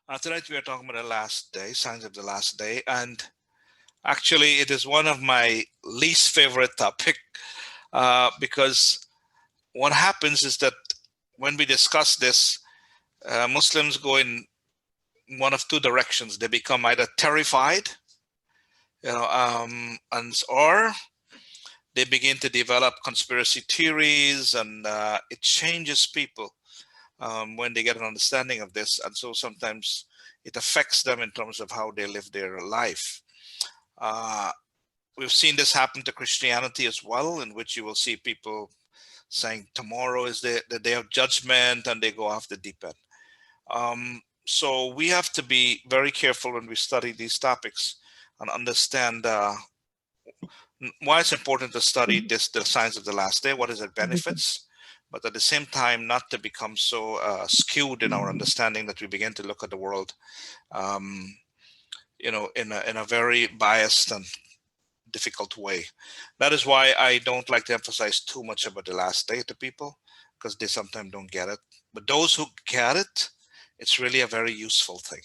Tonight we are talking about the last day, signs of the last day, and actually it is one of my least favorite topic because what happens is that when we discuss this, Muslims go in one of two directions. They become either terrified, or they begin to develop conspiracy theories, and it changes people when they get an understanding of this, and so sometimes it affects them in terms of how they live their life. Uh, we've seen this happen to Christianity as well, in which you will see people saying tomorrow is the day of judgment, and they go off the deep end. So we have to be very careful when we study these topics and understand why it's important to study the signs of the last day, what is it benefits, but at the same time not to become so skewed in our understanding that we begin to look at the world in a very biased and difficult way. That is why I don't like to emphasize too much about the last day to people, because they sometimes don't get it. But those who get it, it's really a very useful thing.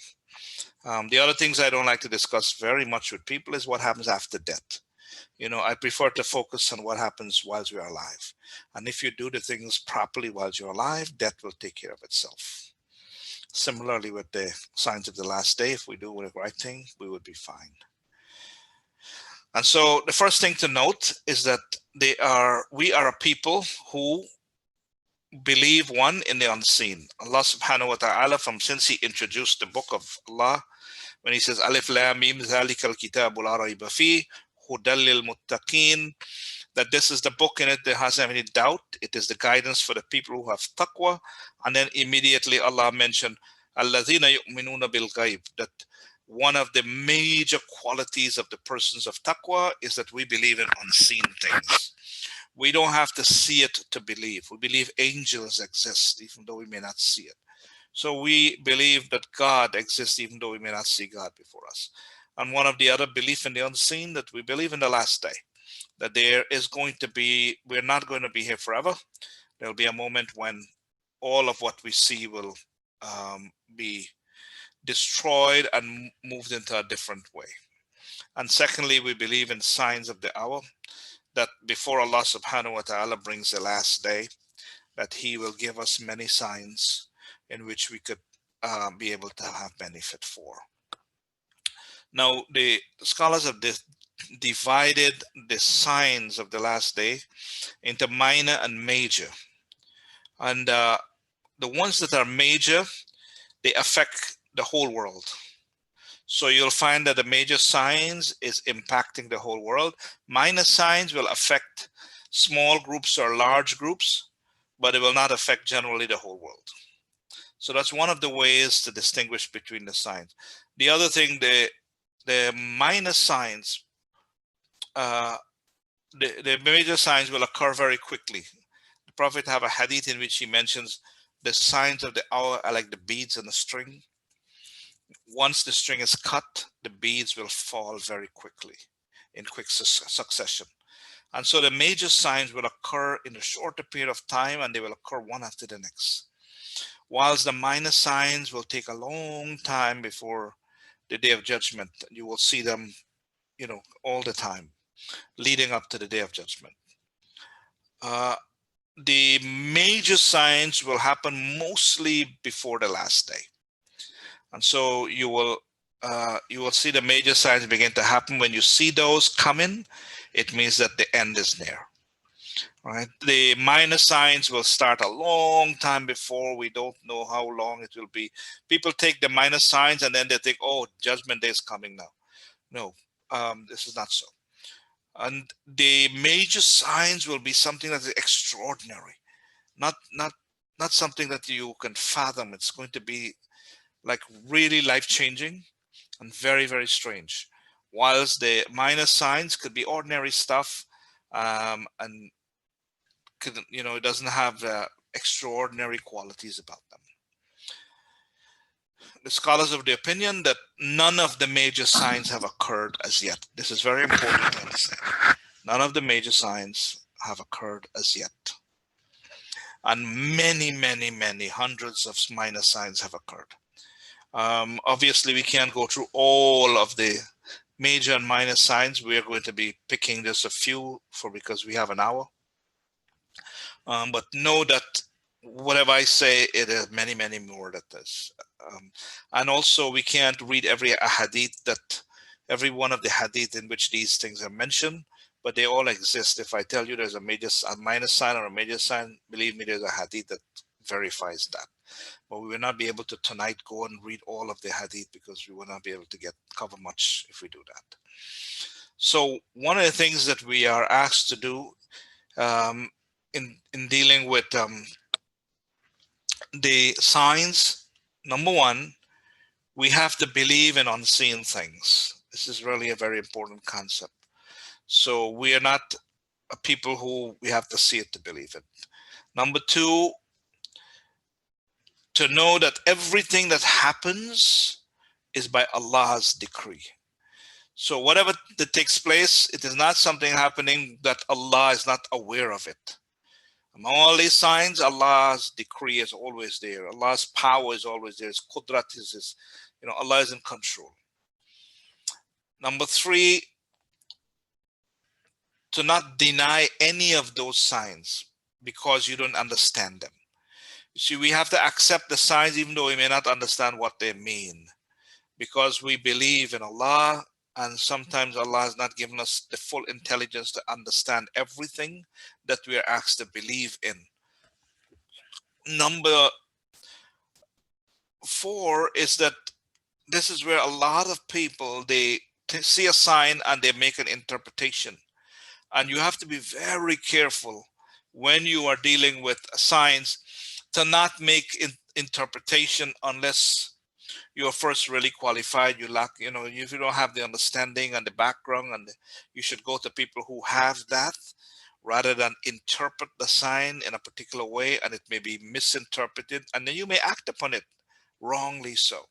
The other things I don't like to discuss very much with people is what happens after death. I prefer to focus on what happens whilst we are alive. And if you do the things properly whilst you're alive, death will take care of itself. Similarly with the signs of the last day, if we do the right thing, we would be fine. And so the first thing to note is that we are a people who believe, one, in the unseen. Allah subhanahu wa ta'ala, since he introduced the book of Allah, when he says Alif Lam Mim Zalikal Kitabul La Rayba Fi Hudal lil Muttaqin, that this is the book, in it there hasn't any doubt, it is the guidance for the people who have taqwa. And then immediately Allah mentioned Alladhina yu'minuna bil ghaib, that one of the major qualities of the persons of taqwa is that we believe in unseen things. We don't have to see it to believe. We believe angels exist even though we may not see it. So we believe that God exists even though we may not see God before us. And one of the other belief in the unseen, that we believe in the last day, that there is going to be, we're not going to be here forever. There'll be a moment when all of what we see will be destroyed and moved into a different way. And secondly, we believe in signs of the hour, that before Allah subhanahu wa ta'ala brings the last day, that he will give us many signs in which we could be able to have benefit for. Now, the scholars have divided the signs of the last day into minor and major. And the ones that are major, they affect the whole world. So you'll find that the major signs is impacting the whole world. Minor signs will affect small groups or large groups, but it will not affect generally the whole world. So that's one of the ways to distinguish between the signs. The other thing, the minor signs, the major signs will occur very quickly. The Prophet have a hadith in which he mentions the signs of the hour are like the beads on a string. Once the string is cut, the beads will fall very quickly in quick succession. And so the major signs will occur in a shorter period of time, and they will occur one after the next. Whilst the minor signs will take a long time before the day of judgment. You will see them, all the time leading up to the day of judgment. The major signs will happen mostly before the last day. And so you will see the major signs begin to happen. When you see those coming, it means that the end is near. Right? The minor signs will start a long time before. We don't know how long it will be. People take the minor signs and then they think, oh, judgment day is coming now. No, this is not so. And the major signs will be something that is extraordinary, not something that you can fathom. It's going to be like really life-changing and very, very strange. Whilst the minor signs could be ordinary stuff, and it doesn't have extraordinary qualities about them. The scholars of the opinion that none of the major signs have occurred as yet. This is very important to understand. None of the major signs have occurred as yet. And many, many, many hundreds of minor signs have occurred. Obviously, we can't go through all of the major and minor signs. We are going to be picking just a few because we have an hour. But know that whatever I say, it is many, many more than this. And also, we can't read every hadith every one of the hadith in which these things are mentioned, but they all exist. If I tell you there's a minor sign or a major sign, believe me, there's a hadith that verifies that. But we will not be able to tonight go and read all of the hadith because we will not be able to cover much if we do that. So one of the things that we are asked to do in dealing with the signs, number one, we have to believe in unseen things. This is really a very important concept. So we are not a people who we have to see it to believe it. Number two, to know that everything that happens is by Allah's decree. So whatever that takes place, it is not something happening that Allah is not aware of it. Among all these signs, Allah's decree is always there. Allah's power is always there. His qudrat is, Allah is in control. Number three, to not deny any of those signs because you don't understand them. You see, we have to accept the signs even though we may not understand what they mean, because we believe in Allah, and sometimes Allah has not given us the full intelligence to understand everything that we are asked to believe in. Number four is that this is where a lot of people, they see a sign and they make an interpretation. And you have to be very careful when you are dealing with signs to not make interpretation unless you're first really qualified. You lack, if you don't have the understanding and the background, and you should go to people who have that rather than interpret the sign in a particular way, and it may be misinterpreted, and then you may act upon it wrongly so.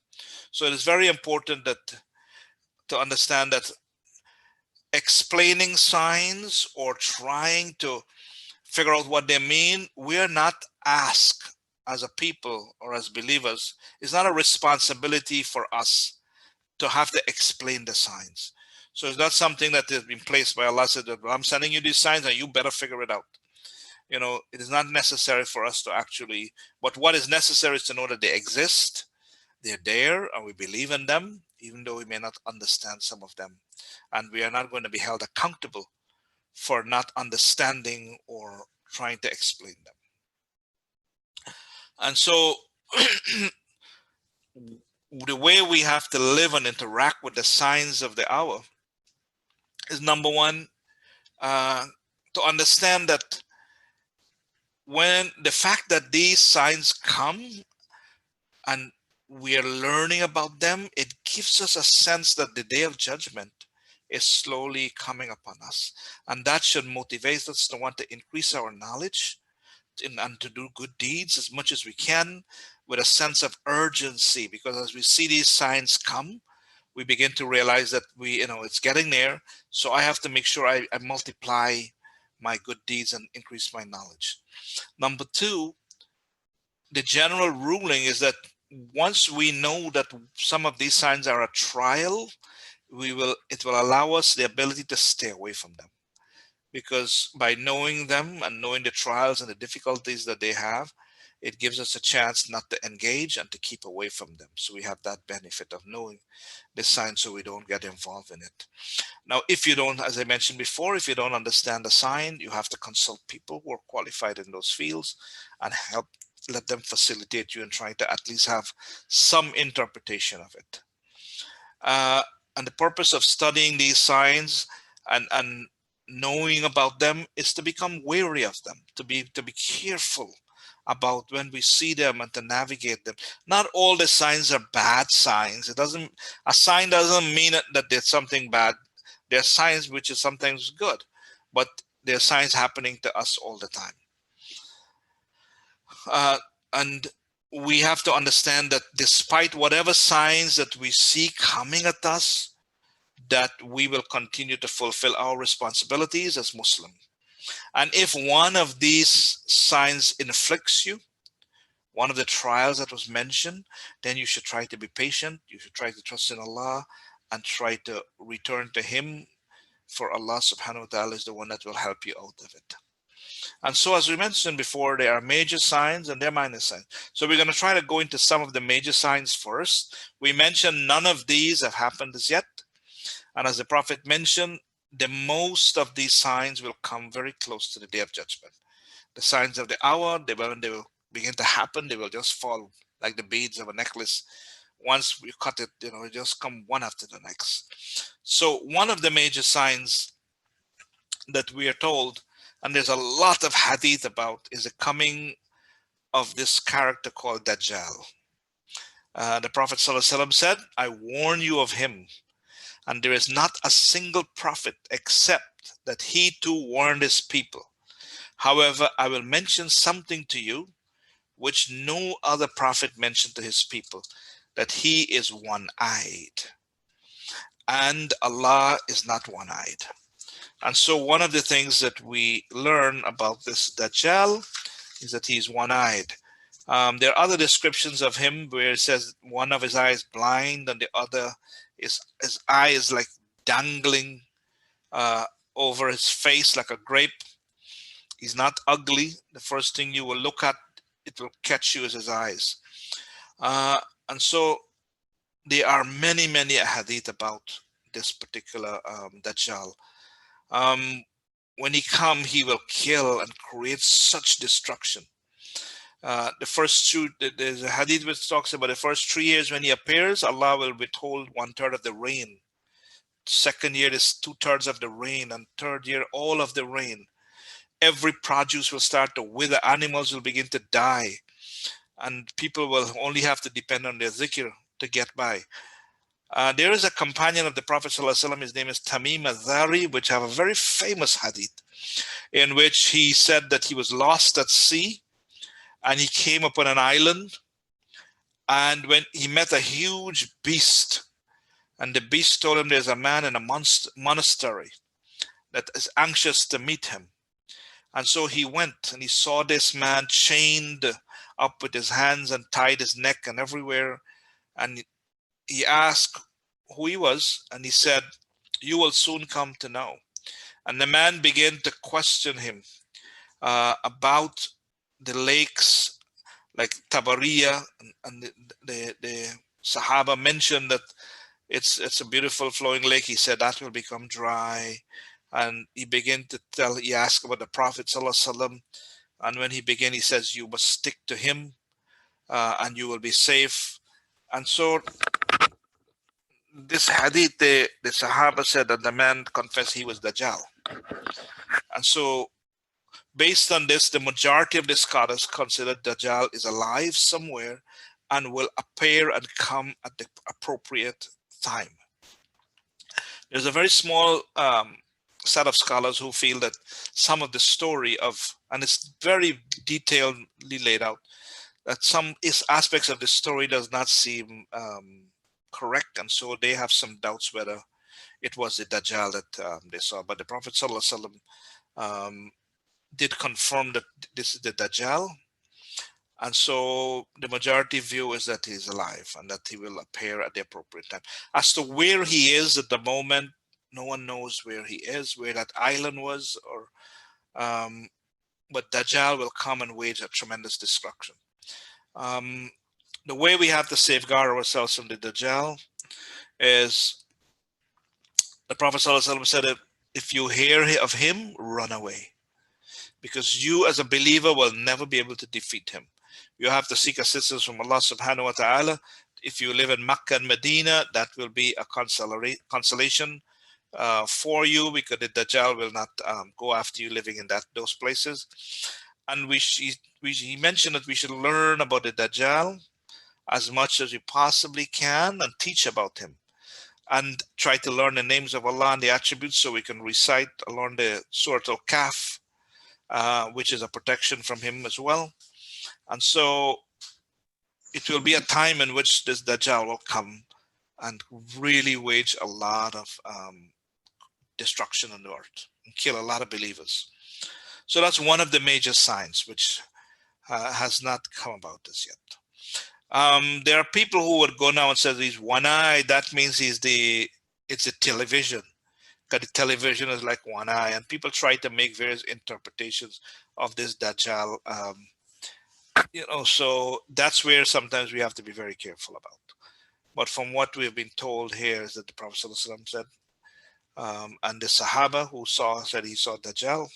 So it is very important to understand that explaining signs or trying to figure out what they mean, we are not asked as a people or as believers. It's not a responsibility for us to have to explain the signs. So it's not something that has been placed by Allah, said that I'm sending you these signs and you better figure it out. It is not necessary for us to actually, but what is necessary is to know that they exist, they're there, and we believe in them, even though we may not understand some of them. And we are not going to be held accountable for not understanding or trying to explain them. And so the way we have to live and interact with the signs of the hour is, number one, to understand that when the fact that these signs come and we are learning about them, it gives us a sense that the day of judgment is slowly coming upon us. And that should motivate us to want to increase our knowledge and to do good deeds as much as we can with a sense of urgency, because as we see these signs come, we begin to realize that it's getting there. So I have to make sure I multiply my good deeds and increase my knowledge. Number two, the general ruling is that once we know that some of these signs are a trial, it will allow us the ability to stay away from them. Because by knowing them and knowing the trials and the difficulties that they have, it gives us a chance not to engage and to keep away from them. So we have that benefit of knowing the sign so we don't get involved in it. Now, if you don't, as I mentioned before, if you don't understand the sign, you have to consult people who are qualified in those fields and let them facilitate you in trying to at least have some interpretation of it. And the purpose of studying these signs and knowing about them is to become wary of them, to be careful about when we see them and to navigate them. Not all the signs are bad signs. A sign doesn't mean that there's something bad. There are signs which is sometimes good, but there are signs happening to us all the time. And we have to understand that despite whatever signs that we see coming at us, that we will continue to fulfill our responsibilities as Muslims. And if one of these signs inflicts you, one of the trials that was mentioned, then you should try to be patient. You should try to trust in Allah and try to return to Him, for Allah subhanahu wa ta'ala is the one that will help you out of it. And so, as we mentioned before, there are major signs and there are minor signs. So we're going to try to go into some of the major signs first. We mentioned none of these have happened as yet. And as the Prophet mentioned, the most of these signs will come very close to the Day of Judgment. The signs of the hour, when they will begin to happen, they will just fall like the beads of a necklace. Once we cut it, it just come one after the next. So one of the major signs that we are told, and there's a lot of hadith about, is the coming of this character called Dajjal. The Prophet ﷺ said, I warn you of him, and there is not a single prophet except that he too warned his people. However, I will mention something to you which no other prophet mentioned to his people, that he is one-eyed, and Allah is not one-eyed. And so one of the things that we learn about this Dajjal is that he's one-eyed. There are other descriptions of him where it says one of his eyes blind and the other his eye is like dangling over his face like a grape. He's not ugly. The first thing you will look at, it will catch you, is his eyes. And so there are many hadith about this particular Dajjal. When he comes, he will kill and create such destruction. There's a hadith which talks about the first 3 years when he appears, Allah will withhold 1/3 of the rain. Second year is 2/3 of the rain, and third year all of the rain. Every produce will start to wither, animals will begin to die, and people will only have to depend on their zikr to get by. There is a companion of the Prophet ﷺ, his name is Tamim al-Dhari, which have a very famous hadith in which he said that he was lost at sea and he came upon an island, and when he met a huge beast, and the beast told him there's a man in a monastery that is anxious to meet him. And so he went and he saw this man chained up with his hands and tied his neck and everywhere. And he asked who he was, and he said, you will soon come to know. And the man began to question him about the lakes like Tabariya, and the Sahaba mentioned that it's a beautiful flowing lake. He said that will become dry. And he began to he asked about the Prophet ﷺ, and when he began, he says, you must stick to him and you will be safe. And so this hadith, the Sahaba said that the man confessed he was Dajjal. And so based on this, the majority of the scholars consider Dajjal is alive somewhere and will appear and come at the appropriate time. There's a very small set of scholars who feel that some of the story of, and it's very detailedly laid out, that some aspects of the story does not seem correct, and so they have some doubts whether it was the Dajjal that they saw. But the Prophet ﷺ did confirm that this is the Dajjal, and so the majority view is that he's alive and that he will appear at the appropriate time. As to where he is at the moment, no one knows where he is, where that island was, or but Dajjal will come and wage a tremendous destruction. The way we have to safeguard ourselves from the Dajjal is the Prophet ﷺ said that if you hear of him, run away, because you as a believer will never be able to defeat him. You have to seek assistance from Allah subhanahu wa ta'ala. If you live in Makkah and Medina, that will be a consolation for you, because the Dajjal will not go after you living in those places. And he mentioned that we should learn about the Dajjal as much as we possibly can and teach about him, and try to learn the names of Allah and the attributes so we can recite along the Surah Al-Kahf, which is a protection from him as well. And so it will be a time in which this Dajjal will come and really wage a lot of destruction on the earth and kill a lot of believers. So that's one of the major signs which has not come about as yet. There are people who would go now and say he's one eye. That means it's a television. Because the television is like one eye, and people try to make various interpretations of this Dajjal. So that's where sometimes we have to be very careful about. But from what we've been told here is that the Prophet ﷺ said, and the Sahaba who said he saw Dajjal,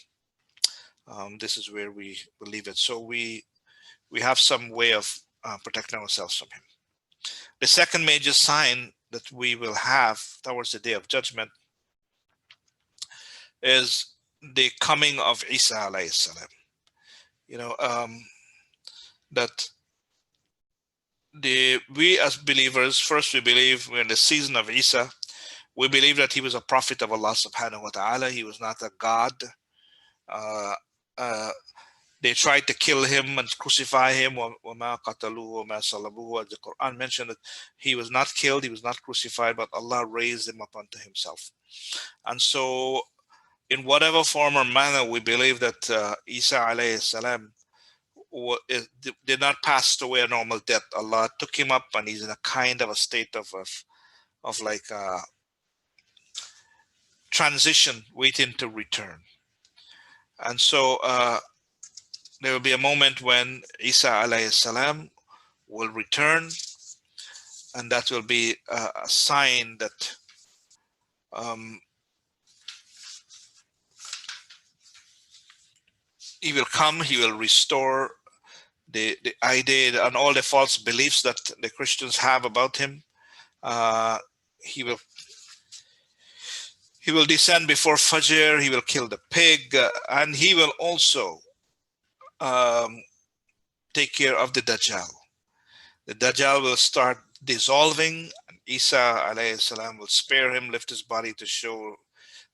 this is where we believe it. So we have some way of protecting ourselves from him. The second major sign that we will have towards the day of judgment is the coming of Isa alayhi salam. That we as believers, first we believe we're in the season of Isa. We believe that he was a prophet of Allah subhanahu wa ta'ala. He was not a god. They tried to kill him and crucify him. وَمَا قَتَلُوهُ وَمَا صَلَبُوهُ. The Quran mentioned that he was not killed, he was not crucified, but Allah raised him up unto himself. And so in whatever form or manner we believe that Isa alayhi salam did not pass away a normal death. Allah took him up and he's in a kind of a state of like transition, waiting to return. And so there will be a moment when Isa alayhi salam will return, and that will be a sign that he will come, he will restore the idea and all the false beliefs that the Christians have about him. He will descend before Fajr, he will kill the pig, and he will also take care of the Dajjal. The Dajjal will start dissolving, and Isa alayhi salam will spare him, lift his body to show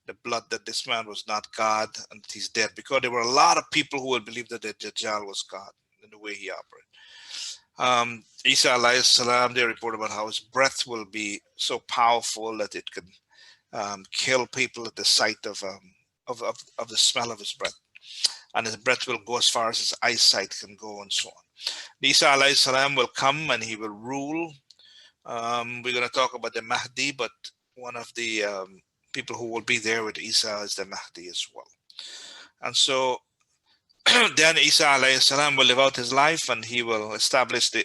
the blood that this man was not God and he's dead, because there were a lot of people who would believe that the Dajjal was God in the way he operated. Isa alayhi salam, they report about how his breath will be so powerful that it can kill people at the sight of the smell of his breath, and his breath will go as far as his eyesight can go, and so on. Isa alayhi salam will come and he will rule. We're going to talk about the Mahdi, but one of the people who will be there with Isa is the Mahdi as well. And so then Isa alayhi salam will live out his life, and he will establish the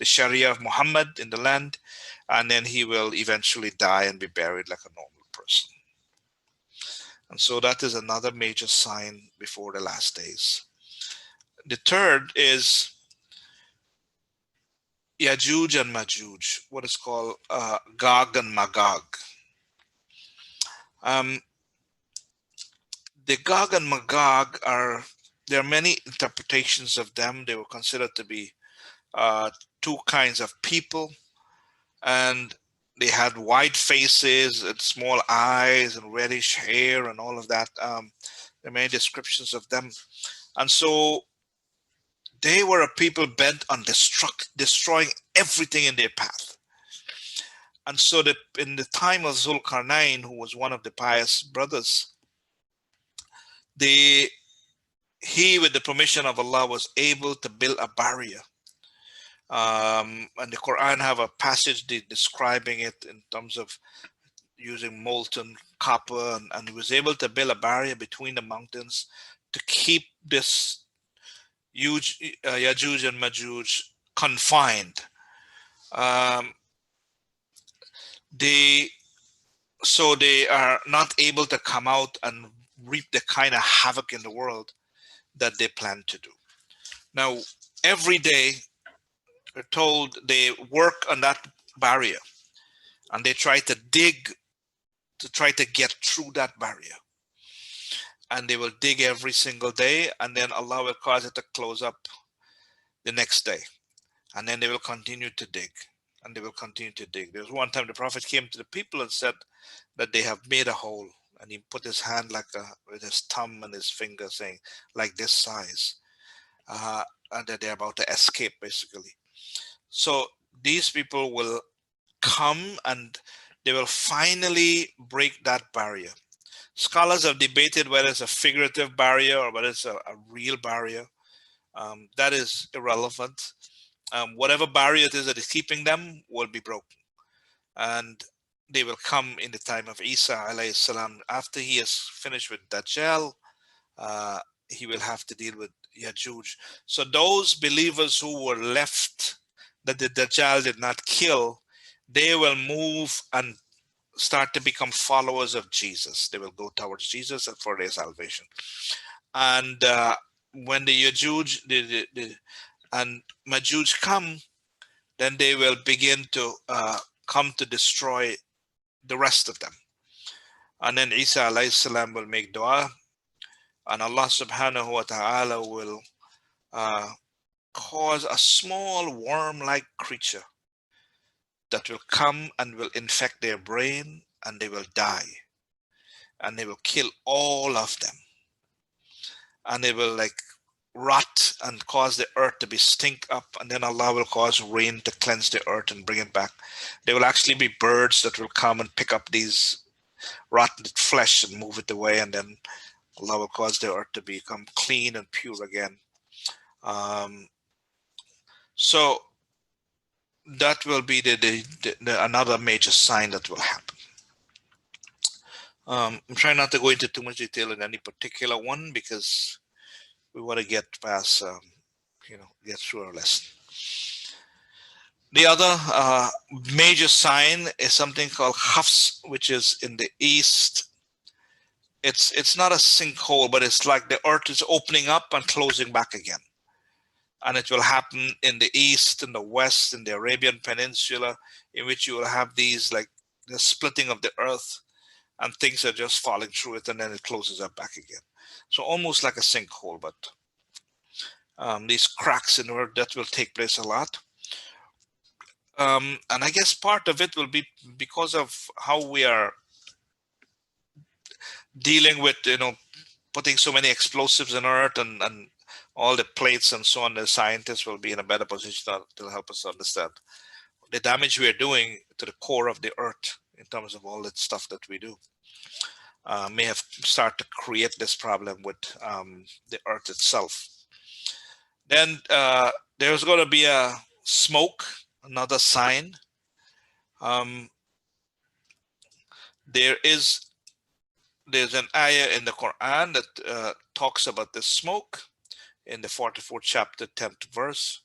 Sharia of Muhammad in the land, and then he will eventually die and be buried like a normal person. And so that is another major sign before the last days. The third is YAJUJ and MAJUJ, what is called Gog and Magog. The Gog and Magog there are many interpretations of them. They were considered to be two kinds of people, and they had white faces and small eyes and reddish hair and all of that. There are many descriptions of them. And so they were a people bent on destroying everything in their path. And so in the time of Zulkarnain, who was one of the pious brothers, he, with the permission of Allah, was able to build a barrier. And the Quran have a passage describing it in terms of using molten copper, and he was able to build a barrier between the mountains to keep this huge Yajuj and Majuj confined. So they are not able to come out and reap the kind of havoc in the world that they plan to do. Now, every day we're told they work on that barrier, and they try to dig to try to get through that barrier. And they will dig every single day, and then Allah will cause it to close up the next day. And then they will continue to dig, and they will continue to dig. There was one time the Prophet came to the people and said that they have made a hole, and he put his hand with his thumb and his finger, saying, like this size, and that they're about to escape, basically. So these people will come and they will finally break that barrier. Scholars have debated whether it's a figurative barrier or whether it's a real barrier. That is irrelevant. Whatever barrier it is that is keeping them will be broken. And they will come in the time of Isa alayhi salam. After he has finished with Dajjal, uh, he will have to deal with Yajuj. So those believers who were left that the Dajjal did not kill, they will move and start to become followers of Jesus. They will go towards Jesus and for their salvation. And when the Yajuj and Majuj come, then they will begin to come to destroy the rest of them. And then Isa alayhi salam will make dua, and Allah subhanahu wa ta'ala will cause a small worm-like creature that will come and will infect their brain, and they will die, and they will kill all of them, and they will like rot and cause the earth to be stink up, and then Allah will cause rain to cleanse the earth and bring it back. There will actually be birds that will come and pick up these rotten flesh and move it away, and then Allah will cause the earth to become clean and pure again. So that will be another major sign that will happen. I'm trying not to go into too much detail in any particular one because we want to get past, get through our lesson. The other major sign is something called KHAFS, which is in the east. It's not a sinkhole, but it's like the earth is opening up and closing back again. And it will happen in the east, in the west, in the Arabian Peninsula, in which you will have these like the splitting of the earth, and things are just falling through it, and then it closes up back again. So almost like a sinkhole, but these cracks in the earth, that will take place a lot. And I guess part of it will be because of how we are dealing with, putting so many explosives in earth and all the plates and so on. The scientists will be in a better position to help us understand the damage we are doing to the core of the earth in terms of all that stuff that we do. May have started to create this problem with the earth itself. Then there's going to be a smoke, another sign. There's an ayah in the Quran that talks about the smoke in the 44th chapter, 10th verse.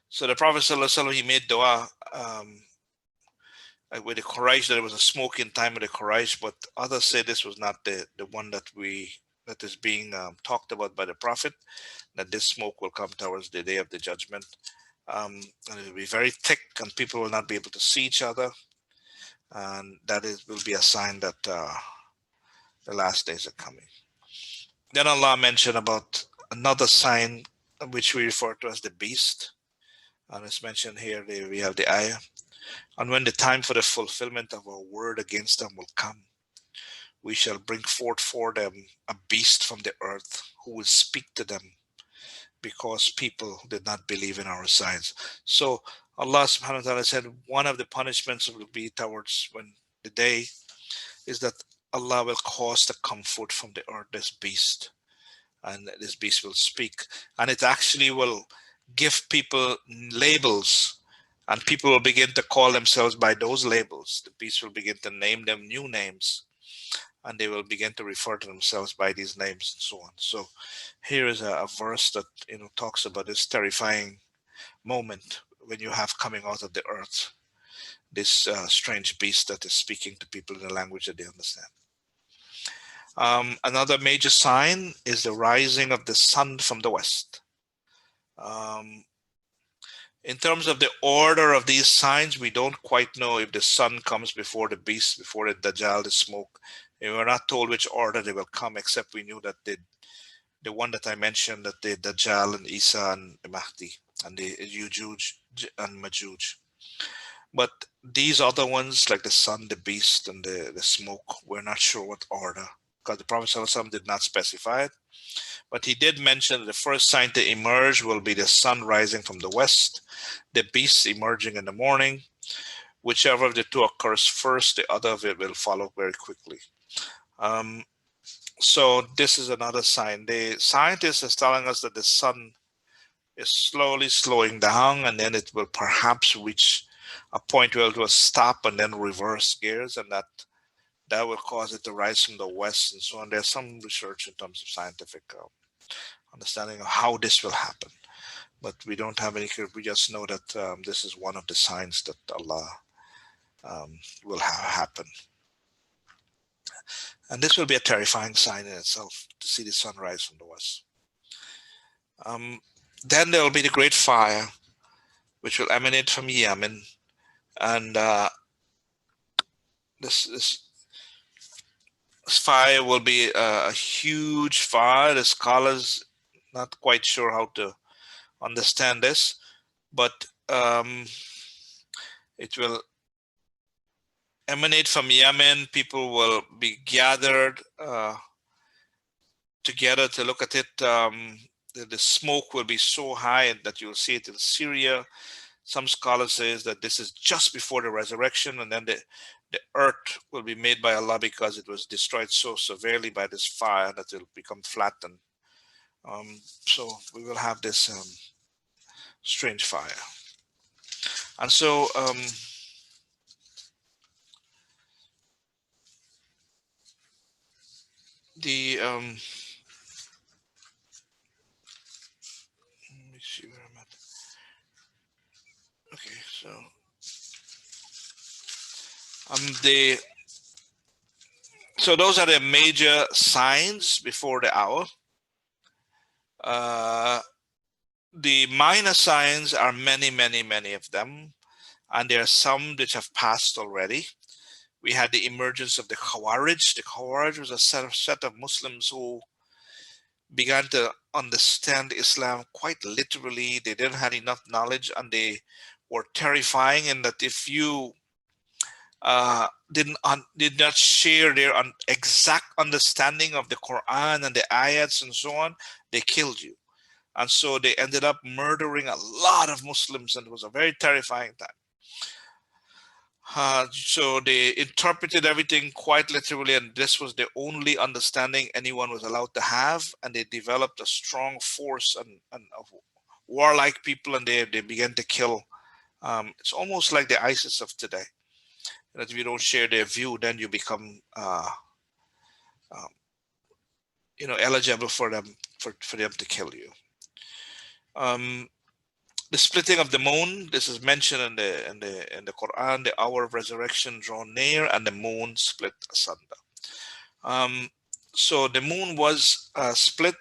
So the Prophet ﷺ, he made dua with the Quraysh, that there was a smoke in time of the Quraysh, but others say this was not the one that is being talked about by the Prophet, that this smoke will come towards the day of the judgment. And it will be very thick, and people will not be able to see each other. And that will be a sign that the last days are coming. Then Allah mentioned about another sign, which we refer to as the beast. And it's mentioned here, we have the ayah. And when the time for the fulfillment of our word against them will come, we shall bring forth for them a beast from the earth who will speak to them, because people did not believe in our signs. So Allah subhanahu wa ta'ala said one of the punishments will be towards when the day is that Allah will cause to come forth from the earth this beast, and this beast will speak, and it actually will give people labels, and people will begin to call themselves by those labels. The beast will begin to name them new names, and they will begin to refer to themselves by these names and so on. So here is a verse that talks about this terrifying moment when you have coming out of the earth this strange beast that is speaking to people in a language that they understand. Another major sign is the rising of the sun from the west. In terms of the order of these signs, we don't quite know if the sun comes before the beast, before the Dajjal, the smoke. And we're not told which order they will come, except we knew that the one that I mentioned, that the Dajjal and Isa and the Mahdi and the YAJUJ and MAJUJ. But these other ones, like the sun, the beast, and the smoke, we're not sure what order, because the Prophet ﷺ did not specify it. But he did mention that the first sign to emerge will be the sun rising from the west, the beast emerging in the morning. Whichever of the two occurs first, the other of it will follow very quickly. So this is another sign. The scientist is telling us that the sun is slowly slowing down, and then it will perhaps reach a point where it will stop and then reverse gears, and that will cause it to rise from the west and so on. There's some research in terms of scientific understanding of how this will happen, but we don't have any. We just know that this is one of the signs that Allah will happen, and this will be a terrifying sign in itself to see the sun rise from the west. Then there will be the great fire, which will emanate from Yemen, and this fire will be a huge fire. The scholars not quite sure how to understand this, but it will emanate from Yemen. People will be gathered together to look at it. The smoke will be so high that you'll see it in Syria. Some scholars say that this is just before the resurrection, and then the earth will be made by Allah because it was destroyed so severely by this fire that it will become flattened. So we will have this strange fire. And so let me see where I'm at. Okay, so so those are the major signs before the hour. The minor signs are many of them, and there are some which have passed already. We had the emergence of the Khawarij. The Khawarij was a set of Muslims who began to understand Islam quite literally. They didn't have enough knowledge, and they were terrifying in that if you did not share their exact understanding of the Quran and the ayats and so on, they killed you. And so they ended up murdering a lot of Muslims, and it was a very terrifying time. So they interpreted everything quite literally, and this was the only understanding anyone was allowed to have. And they developed a strong force and of warlike people, and they began to kill. It's almost like the ISIS of today. That if you don't share their view, then you become, eligible for them to kill you. The splitting of the moon. This is mentioned in the Quran. The hour of resurrection draw near, and the moon split asunder. So the moon was split,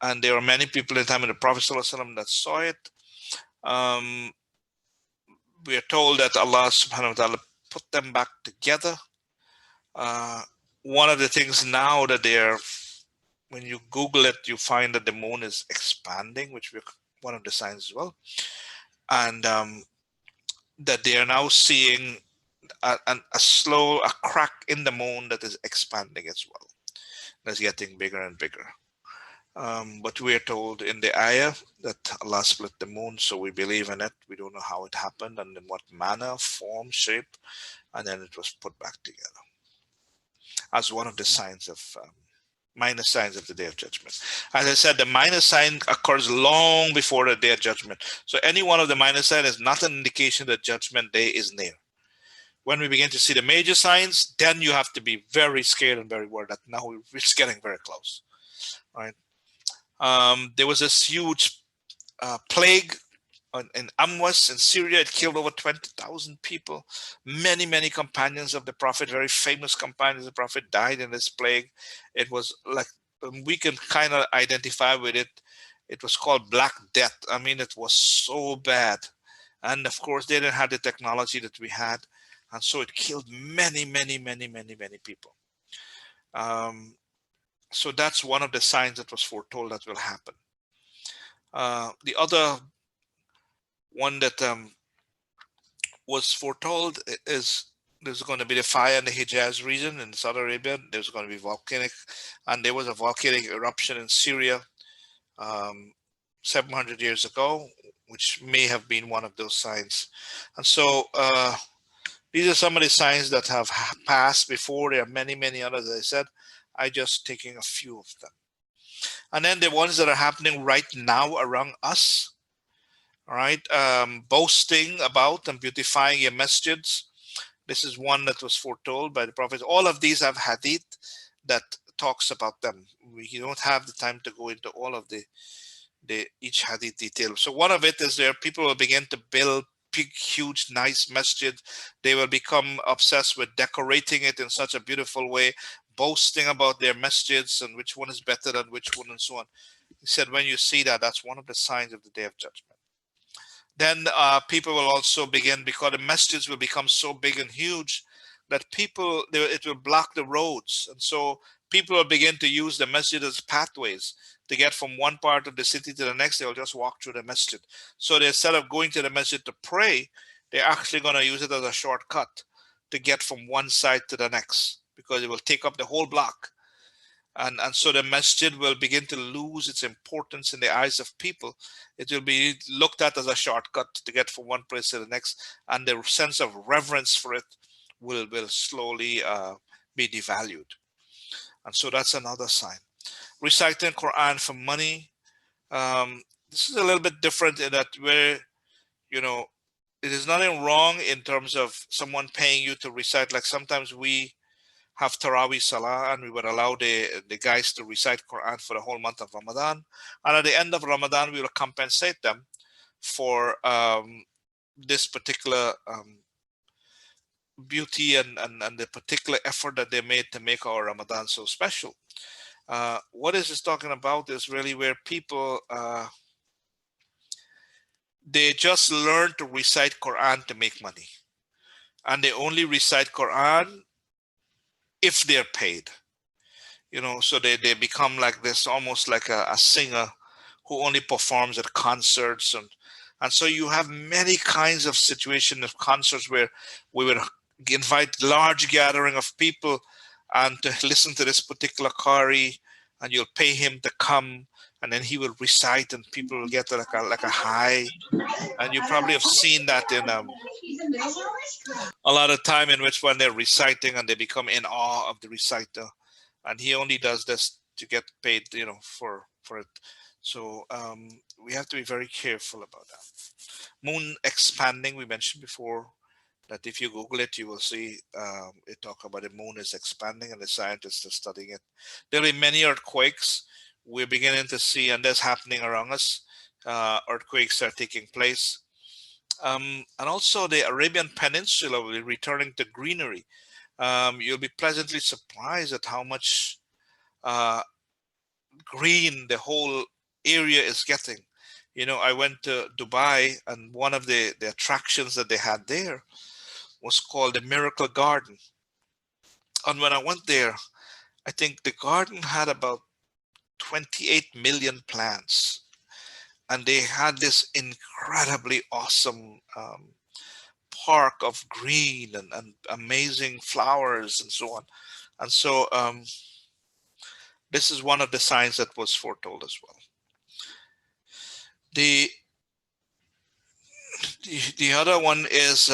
and there were many people in the time of the Prophet ﷺ that saw it. We are told that Allah subhanahu wa ta'ala put them back together. One of the things now that when you Google it, you find that the moon is expanding, which we're one of the signs as well, and that they are now seeing a crack in the moon that is expanding as well. That's getting bigger and bigger. But we are told in the ayah that Allah split the moon, so we believe in it. We don't know how it happened and in what manner, form, shape, and then it was put back together as one of the signs of minor signs of the Day of Judgment. As I said, the minor sign occurs long before the Day of Judgment. So any one of the minor signs is not an indication that Judgment Day is near. When we begin to see the major signs, then you have to be very scared and very worried that now it's getting very close. All right. There was this huge plague in Amwas in Syria. It killed over 20,000 people. Many companions of the Prophet, very famous companions of the Prophet, died in this plague. It was like, we can kind of identify with it. It was called Black Death. I mean, it was so bad. And of course, they didn't have the technology that we had. And so it killed many people. So that's one of the signs that was foretold that will happen. The other one that was foretold is there's going to be the fire in the Hijaz region in Saudi Arabia. There's going to be volcanic, and there was a volcanic eruption in Syria 700 years ago, which may have been one of those signs. And so these are some of the signs that have passed before. There are many others, as I said. I just taking a few of them. And then the ones that are happening right now around us, all right, boasting about and beautifying your masjids. This is one that was foretold by the Prophet. All of these have hadith that talks about them. We don't have the time to go into all of the each hadith detail. So one of it is there people will begin to build big, huge, nice masjid. They will become obsessed with decorating it in such a beautiful way, boasting about their masjids and which one is better than which one and so on. He said, when you see that, that's one of the signs of the Day of Judgment. Then people will also begin, because the masjids will become so big and huge that people, it will block the roads. And so people will begin to use the masjid as pathways to get from one part of the city to the next. They'll just walk through the masjid. So instead of going to the masjid to pray, they're actually going to use it as a shortcut to get from one side to the next, because it will take up the whole block. And so the masjid will begin to lose its importance in the eyes of people. It will be looked at as a shortcut to get from one place to the next, and the sense of reverence for it will slowly be devalued. And so that's another sign. Reciting Quran for money. This is a little bit different in that where, you know, it is nothing wrong in terms of someone paying you to recite. Like sometimes we have Taraweeh Salah, and we would allow the guys to recite Quran for the whole month of Ramadan. And at the end of Ramadan, we will compensate them for this particular beauty and the particular effort that they made to make our Ramadan so special. What this is talking about is really where people, they just learn to recite Quran to make money. And they only recite Quran if they're paid. You know, so they become like this, almost like a singer who only performs at concerts. And so you have many kinds of situations of concerts where we would invite large gathering of people and to listen to this particular qari, and you'll pay him to come, and then he will recite, and people will get like a high. And you probably have seen that in a lot of time in which when they're reciting and they become in awe of the reciter, and he only does this to get paid, you know, for it. So we have to be very careful about that. Moon expanding, we mentioned before that if you Google it, you will see it talk about the moon is expanding and the scientists are studying it. There'll be many earthquakes. We're beginning to see, and that's happening around us. Earthquakes are taking place. And also the Arabian Peninsula will be returning to greenery. You'll be pleasantly surprised at how much green the whole area is getting. You know, I went to Dubai, and one of the attractions that they had there was called the Miracle Garden. And when I went there, I think the garden had about 28 million plants. And they had this incredibly awesome park of green and amazing flowers and so on. And so this is one of the signs that was foretold as well. The other one is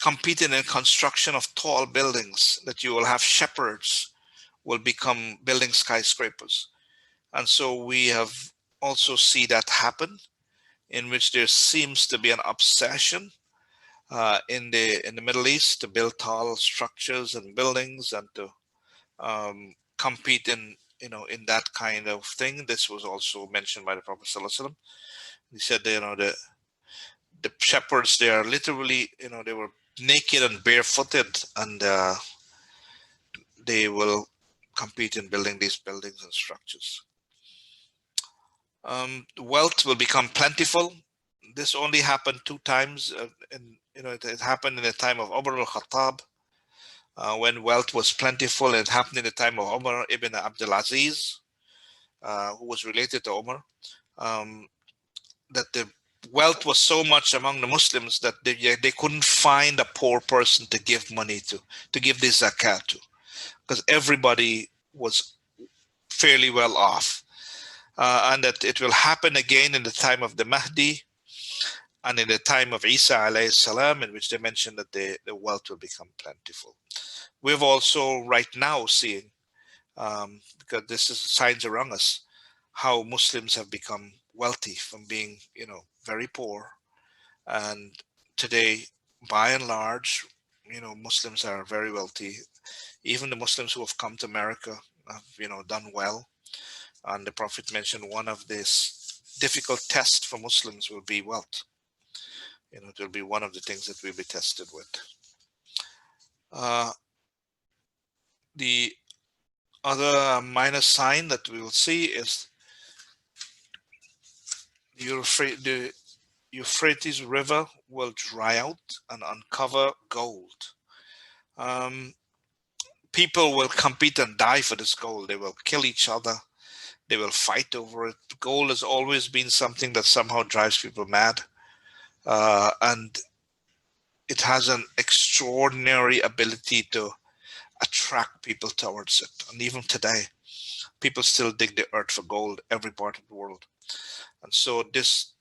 competing in construction of tall buildings, that you will have shepherds will become building skyscrapers. And so we have also see that happen, in which there seems to be an obsession in the Middle East to build tall structures and buildings and to compete in, you know, in that kind of thing. This was also mentioned by the Prophet ﷺ. He said, you know, the shepherds, they are literally, you know, they were naked and barefooted, and they will compete in building these buildings and structures. Wealth will become plentiful. This only happened 2 times. You know, it happened in the time of Umar al-Khattab, when wealth was plentiful. It happened in the time of Umar ibn Abdulaziz, who was related to Umar, that the wealth was so much among the Muslims that they couldn't find a poor person to give money to give this zakat to, because everybody was fairly well off. And that it will happen again in the time of the Mahdi and in the time of Isa alayhi salam, in which they mentioned that the wealth will become plentiful. We've also right now seeing because this is signs around us how Muslims have become wealthy from being, very poor. And today, by and large, Muslims are very wealthy. Even the Muslims who have come to America have, done well. And the Prophet mentioned one of this difficult tests for Muslims will be wealth. It will be one of the things that we'll be tested with. The other minor sign that we will see is the Euphrates River will dry out and uncover gold. People will compete and die for this gold. They will kill each other. They will fight over it. Gold has always been something that somehow drives people mad. And it has an extraordinary ability to attract people towards it. And even today, people still dig the earth for gold, every part of the world. And so this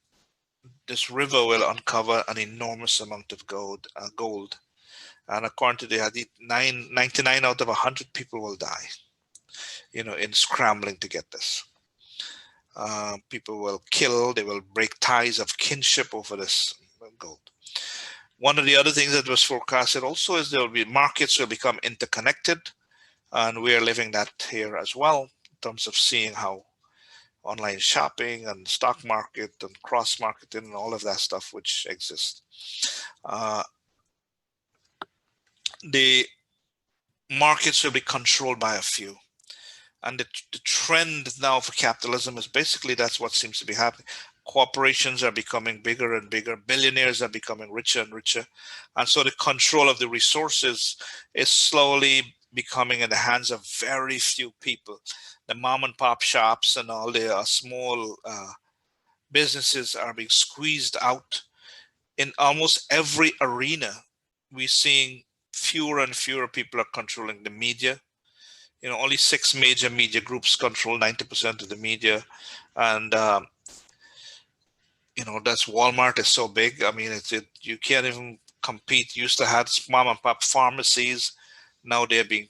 river will uncover an enormous amount of gold. And according to the hadith, 99 out of 100 people will die, in scrambling to get this. People will kill, they will break ties of kinship over this gold. One of the other things that was forecasted also is markets will become interconnected, and we are living that here as well in terms of seeing how online shopping and stock market and cross marketing and all of that stuff which exists. The markets will be controlled by a few. And the trend now for capitalism is basically that's what seems to be happening. Corporations are becoming bigger and bigger. Billionaires are becoming richer and richer. And so the control of the resources is slowly becoming in the hands of very few people. The mom and pop shops and all the small businesses are being squeezed out. In almost every arena, we're seeing fewer and fewer people are controlling the media. Only 6 major media groups control 90% of the media. And, that's Walmart is so big. I mean, you can't even compete. You used to have mom and pop pharmacies. Now they're being,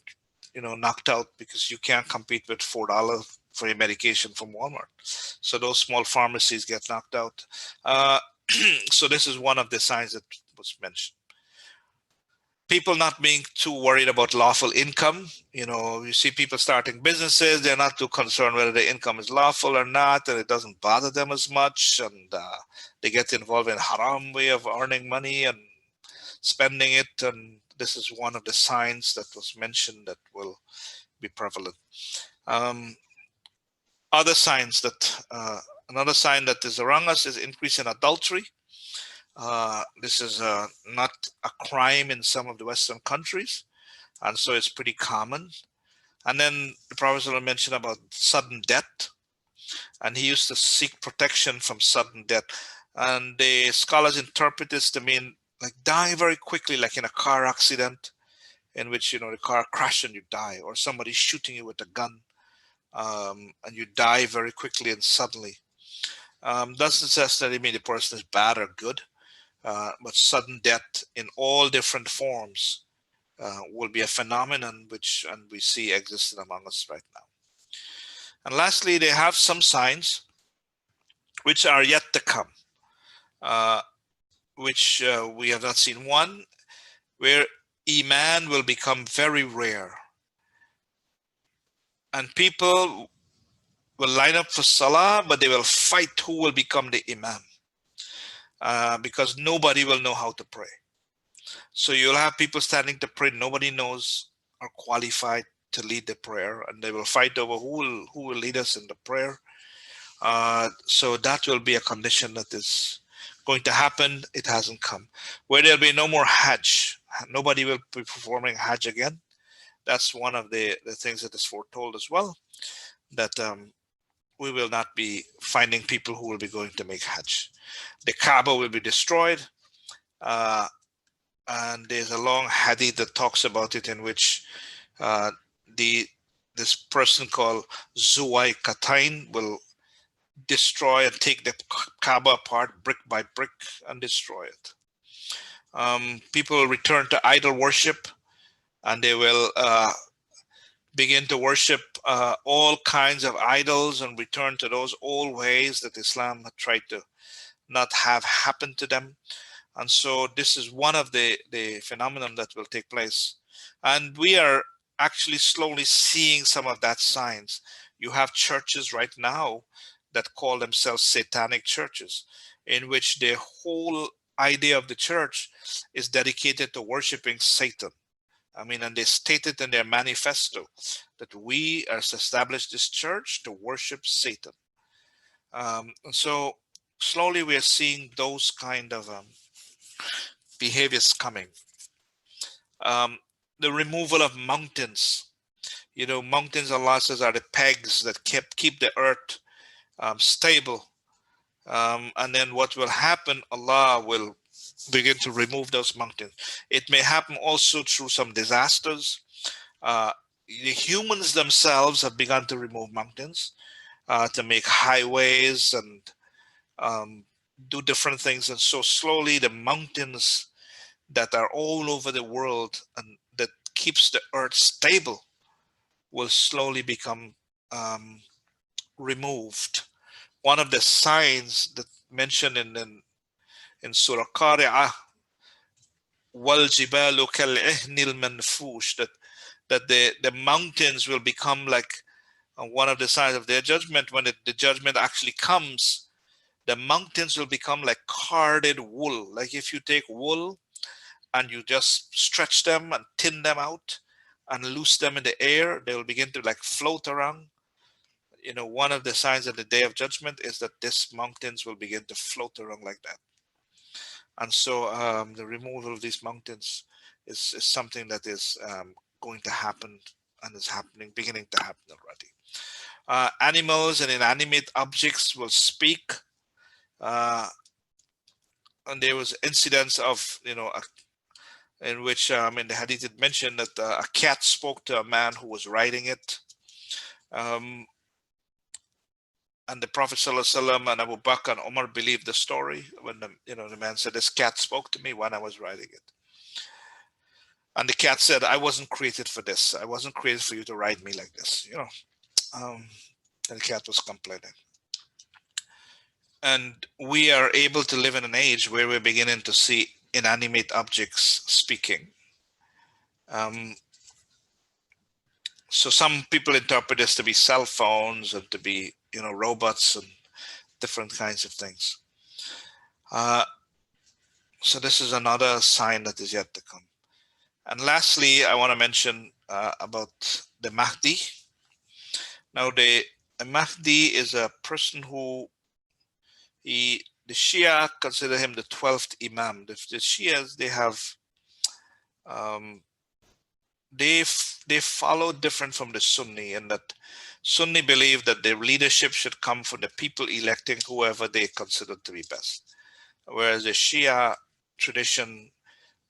knocked out because you can't compete with $4 for your medication from Walmart. So those small pharmacies get knocked out. So this is one of the signs that was mentioned. People not being too worried about lawful income. You see people starting businesses, they're not too concerned whether the income is lawful or not, and it doesn't bother them as much, and they get involved in haram way of earning money and spending it, and this is one of the signs that was mentioned that will be prevalent. Other signs that another sign that is around us is increase in adultery. This is not a crime in some of the Western countries, and so it's pretty common. And then the Prophet mentioned about sudden death, and he used to seek protection from sudden death. And the scholars interpret this to mean like dying very quickly, like in a car accident in which, the car crashed and you die, or somebody shooting you with a gun, and you die very quickly and suddenly. Doesn't necessarily mean the person is bad or good. But sudden death in all different forms will be a phenomenon and we see existing among us right now. And lastly, they have some signs which are yet to come, which we have not seen. One, where Iman will become very rare. And people will line up for Salah, but they will fight who will become the Imam. Because nobody will know how to pray. So you'll have people standing to pray. Nobody knows or qualified to lead the prayer, and they will fight over who will lead us in the prayer. So that will be a condition that is going to happen. It hasn't come. Where there'll be no more Hajj. Nobody will be performing Hajj again. That's one of the things that is foretold as well, that we will not be finding people who will be going to make Hajj. The Kaaba will be destroyed. And there's a long hadith that talks about it, in which this person called Zuwai Katain will destroy and take the Kaaba apart brick by brick and destroy it. People will return to idol worship, and they will begin to worship all kinds of idols and return to those old ways that Islam had tried to not have happen to them. And so this is one of the phenomenon that will take place. And we are actually slowly seeing some of that signs. You have churches right now that call themselves satanic churches, in which the whole idea of the church is dedicated to worshiping Satan. I mean, and they stated in their manifesto that we are to establish this church to worship Satan. And so slowly we are seeing those kind of behaviors coming. The removal of mountains. You know, mountains, Allah says, are the pegs that keep the earth stable. And then what will happen, Allah will begin to remove those mountains. It may happen also through some disasters. The humans themselves have begun to remove mountains to make highways and do different things. And so slowly the mountains that are all over the world and that keeps the earth stable will slowly become removed. One of the signs that mentioned in Surah Qari'ah, wal jibalu kal ihnil manfush, that the mountains will become like one of the signs of their judgment. When the judgment actually comes, the mountains will become like carded wool. Like if you take wool and you just stretch them and thin them out and loose them in the air, they will begin to like float around. You know, one of the signs of the day of judgment is that these mountains will begin to float around like that. And so the removal of these mountains is something that is going to happen and is happening, beginning to happen already. Animals and inanimate objects will speak. And there was incidents of, you know, in which in the hadith it mentioned that a cat spoke to a man who was riding it. And the Prophet ﷺ and Abu Bakr and Umar believed the story when the man said, "This cat spoke to me when I was riding it." And the cat said, "I wasn't created for this. I wasn't created for you to ride me like this." And the cat was complaining. And we are able to live in an age where we're beginning to see inanimate objects speaking. So some people interpret this to be cell phones and to be, robots and different kinds of things. So this is another sign that is yet to come. And lastly, I want to mention about the Mahdi. Now, the Mahdi is a person who the Shia consider him the 12th Imam. The Shias, they have they follow different from the Sunni, in that Sunni believe that their leadership should come from the people electing whoever they consider to be best. Whereas the Shia tradition,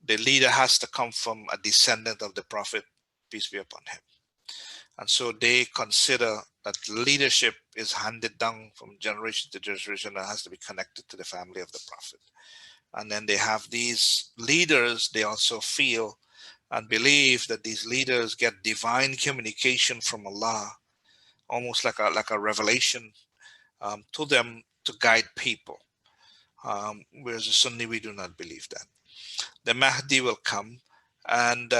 the leader has to come from a descendant of the Prophet, peace be upon him. And so they consider that leadership is handed down from generation to generation and has to be connected to the family of the Prophet. And then they have these leaders, they also feel and believe that these leaders get divine communication from Allah, almost like a revelation to them to guide people. Whereas the Sunni, we do not believe that. The Mahdi will come, and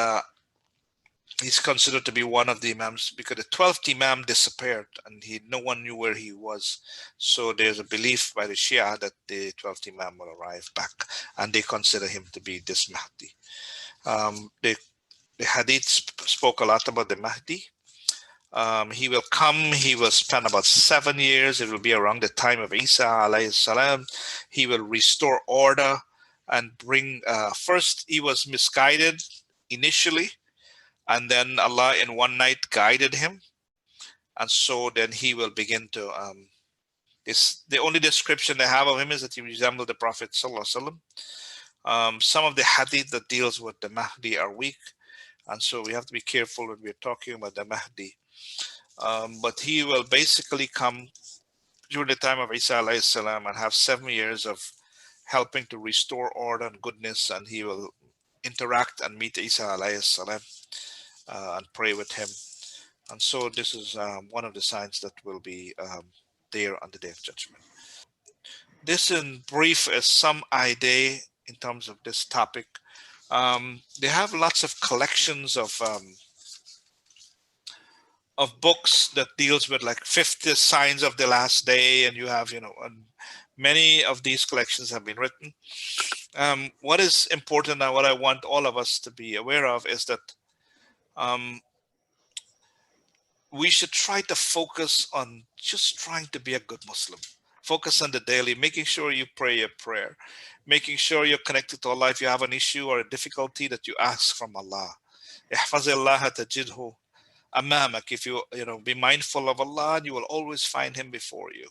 he's considered to be one of the Imams because the 12th Imam disappeared and no one knew where he was. So there's a belief by the Shia that the 12th Imam will arrive back, and they consider him to be this Mahdi. The Hadith spoke a lot about the Mahdi. He will come, he will spend about 7 years. It will be around the time of Isa alayhi salam. He will restore order and bring, first he was misguided initially, and then Allah in one night guided him. And so then he will begin to, the only description they have of him is that he resembled the Prophet sallallahu alaihi wasallam. Some of the hadith that deals with the Mahdi are weak. And so we have to be careful when we're talking about the Mahdi. But he will basically come during the time of Isa alayhi salam and have 7 years of helping to restore order and goodness, and he will interact and meet Isa alayhi salam and pray with him. And so this is one of the signs that will be there on the day of judgment. This in brief is some idea in terms of this topic. They have lots of collections of books that deals with like 50 signs of the last day, and you have, and many of these collections have been written. What is important and what I want all of us to be aware of is that um, we should try to focus on just trying to be a good Muslim. Focus on the daily, making sure you pray a prayer, making sure you're connected to Allah. If you have an issue or a difficulty, that you ask from Allah. احفظ الله تجده أمامك. If you be mindful of Allah, you will always find Him before you.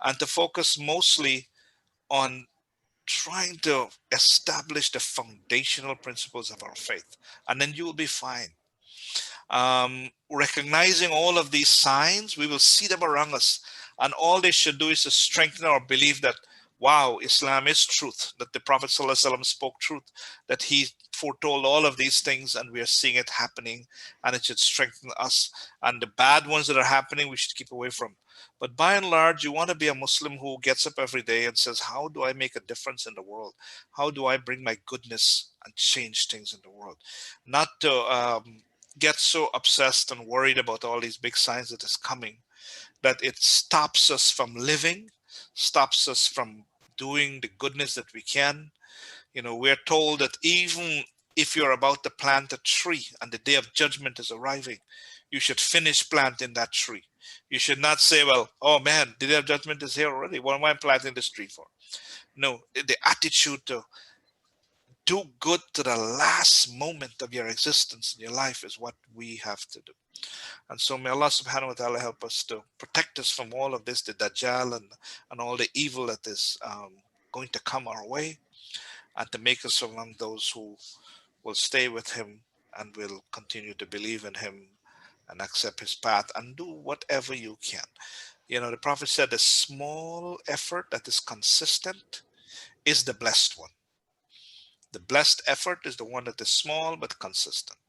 And to focus mostly on trying to establish the foundational principles of our faith, and then you will be fine. Recognizing all of these signs, we will see them around us. And all they should do is to strengthen our belief that, wow, Islam is truth, that the Prophet ﷺ spoke truth, that he foretold all of these things, and we are seeing it happening, and it should strengthen us. And the bad ones that are happening, we should keep away from. But by and large, you want to be a Muslim who gets up every day and says, how do I make a difference in the world? How do I bring my goodness and change things in the world? Not to get so obsessed and worried about all these big signs that is coming that it stops us from living, stops us from doing the goodness that we can. We're told that even if you're about to plant a tree and the day of judgment is arriving, you should finish planting that tree. You should not say, well, oh man, the day of judgment is here already. What am I planting this tree for? No, the attitude to do good to the last moment of your existence in your life is what we have to do. And so may Allah subhanahu wa ta'ala help us to protect us from all of this, the Dajjal and all the evil that is going to come our way, and to make us among those who will stay with him and will continue to believe in him and accept his path and do whatever you can. The Prophet said a small effort that is consistent is the blessed one. The blessed effort is the one that is small but consistent.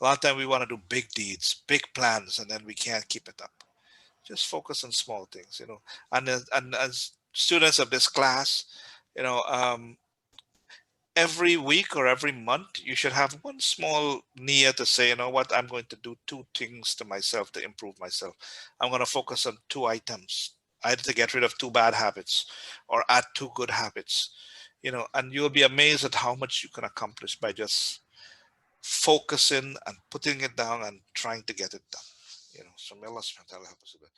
A lot of time we want to do big deeds, big plans, and then we can't keep it up. Just focus on small things. And as students of this class, you know, um, every week or every month, you should have one small niyyah to say, you know what, I'm going to do two things to myself to improve myself. I'm going to focus on two items, either to get rid of two bad habits or add two good habits. And you'll be amazed at how much you can accomplish by just focusing and putting it down and trying to get it done. So may Allah subhanahu wa ta'ala help us with that.